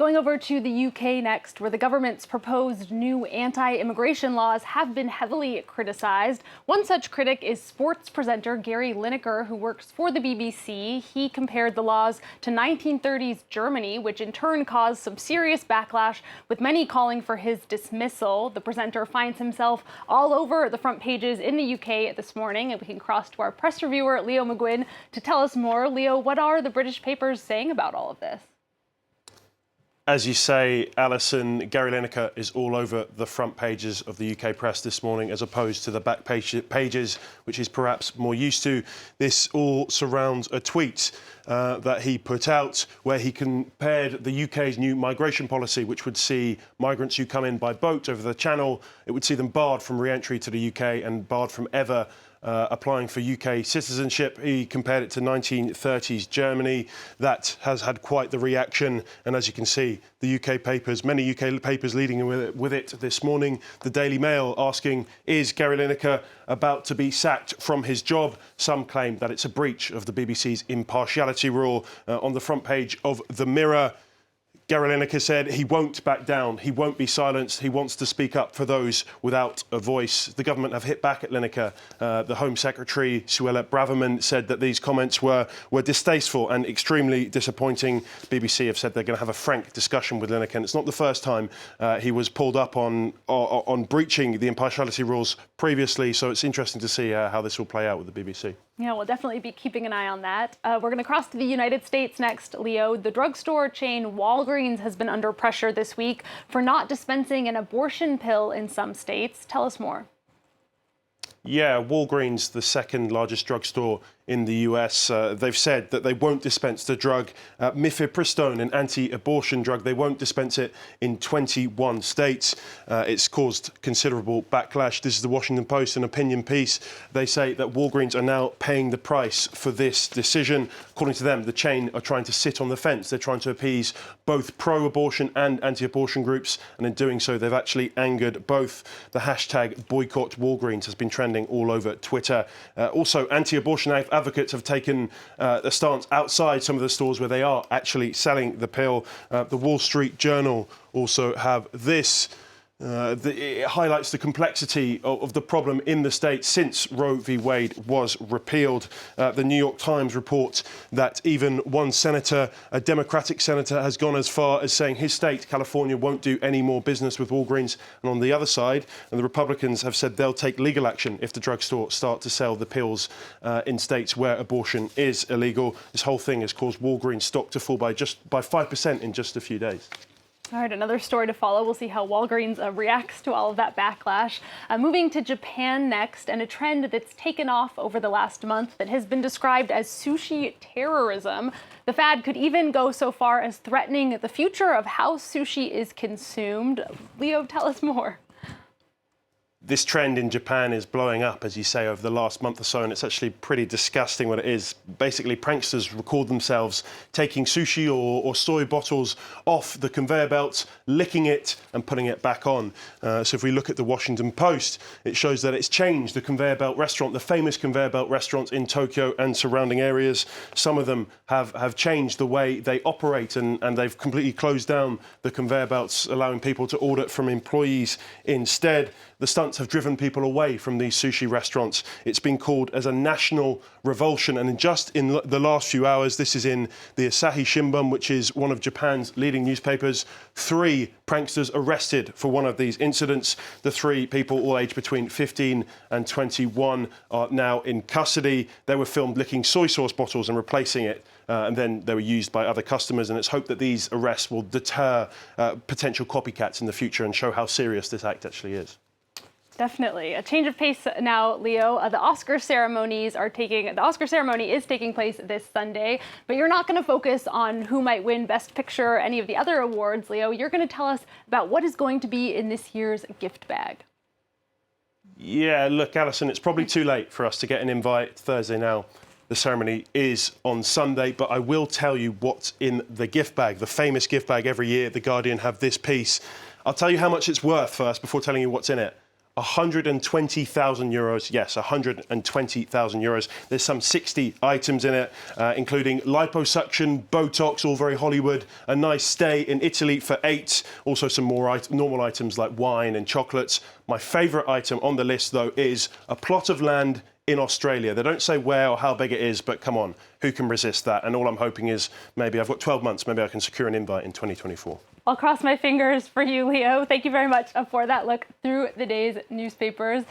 Going over to the UK next, where the government's proposed new anti-immigration laws have been heavily criticized. One such critic is sports presenter Gary Lineker, who works for the BBC. He compared the laws to 1930s Germany, which in turn caused some serious backlash, with many calling for his dismissal. The presenter finds himself all over the front pages in the UK this morning, and we can cross to our press reviewer, Leo McGuinn, to tell us more. Leo, what are the British papers saying about all of this? As you say, Alison, Gary Lineker is all over the front pages of the UK press this morning, as opposed to the back pages, which he's perhaps more used to. This all surrounds a tweet that he put out where he compared the UK's new migration policy, which would see migrants who come in by boat over the Channel, it would see them barred from re-entry to the UK and barred from ever applying for UK citizenship. He compared it to 1930s Germany. That has had quite the reaction. And as you can see, the UK papers, many UK papers leading with it this morning. The Daily Mail asking, is Gary Lineker about to be sacked from his job? Some claim that it's a breach of the BBC's impartiality rule. On the front page of The Mirror, Gary Lineker said he won't back down, he won't be silenced, he wants to speak up for those without a voice. The government have hit back at Lineker. The Home Secretary, Suella Braverman, said that these comments were distasteful and extremely disappointing. BBC have said they're going to have a frank discussion with Lineker, and it's not the first time he was pulled up on breaching the impartiality rules previously, so it's interesting to see how this will play out with the BBC. Yeah, we'll definitely be keeping an eye on that. We're going to cross to the United States next, Leo. The drugstore chain Walgreens has been under pressure this week for not dispensing an abortion pill in some states. Tell us more. Yeah, Walgreens, the second largest drugstore in the US, they've said that they won't dispense the drug mifepristone, an anti-abortion drug. They won't dispense it in 21 states. It's caused considerable backlash. This is the Washington Post, an opinion piece. They say that Walgreens are now paying the price for this decision. According to them, the chain are trying to sit on the fence. They're trying to appease both pro-abortion and anti-abortion groups, and in doing so, they've actually angered both. The hashtag boycott Walgreens has been trending all over Twitter. Also, anti-abortion advocates have taken a stance outside some of the stores where they are actually selling the pill. The Wall Street Journal also have this. It highlights the complexity of the problem in the States since Roe v. Wade was repealed. The New York Times reports that even one senator, a Democratic senator, has gone as far as saying his state, California, won't do any more business with Walgreens. And on the other side, the Republicans have said they'll take legal action if the drugstore start to sell the pills in states where abortion is illegal. This whole thing has caused Walgreens stock to fall by 5% in just a few days. All right, another story to follow. We'll see how Walgreens reacts to all of that backlash. Moving to Japan next, and a trend that's taken off over the last month that has been described as sushi terrorism. The fad could even go so far as threatening the future of how sushi is consumed. Leo, tell us more. This trend in Japan is blowing up, as you say, over the last month or so, and it's actually pretty disgusting what it is. Basically, pranksters record themselves taking sushi or soy bottles off the conveyor belts, licking it and putting it back on. So if we look at the Washington Post, it shows that it's changed the conveyor belt restaurant, the famous conveyor belt restaurants in Tokyo and surrounding areas. Some of them have changed the way they operate, and they've completely closed down the conveyor belts, allowing people to order from employees instead. The stunts have driven people away from these sushi restaurants. It's been called as a national revulsion, and just in the last few hours, this is in the Asahi Shimbun, which is one of Japan's leading newspapers, 3 pranksters arrested for one of these incidents. The 3 people, all aged between 15 and 21, are now in custody. They were filmed licking soy sauce bottles and replacing it, and then they were used by other customers, and it's hoped that these arrests will deter potential copycats in the future and show how serious this act actually is. Definitely. A change of pace now, Leo. The Oscar ceremony is taking place this Sunday, but you're not going to focus on who might win Best Picture or any of the other awards, Leo. You're going to tell us about what is going to be in this year's gift bag. Yeah, look, Alison, it's probably too late for us to get an invite Thursday now. The ceremony is on Sunday, but I will tell you what's in the gift bag, the famous gift bag every year. The Guardian have this piece. I'll tell you how much it's worth first before telling you what's in it. 120,000 euros. Yes, 120,000 euros. There's some 60 items in it, including liposuction, Botox, all very Hollywood, a nice stay in Italy for 8, also some more normal items like wine and chocolates. My favourite item on the list, though, is a plot of land in Australia. They don't say where or how big it is, but come on, who can resist that? And all I'm hoping is maybe I've got 12 months, maybe I can secure an invite in 2024. I'll cross my fingers for you, Leo. Thank you very much for that look through the day's newspapers.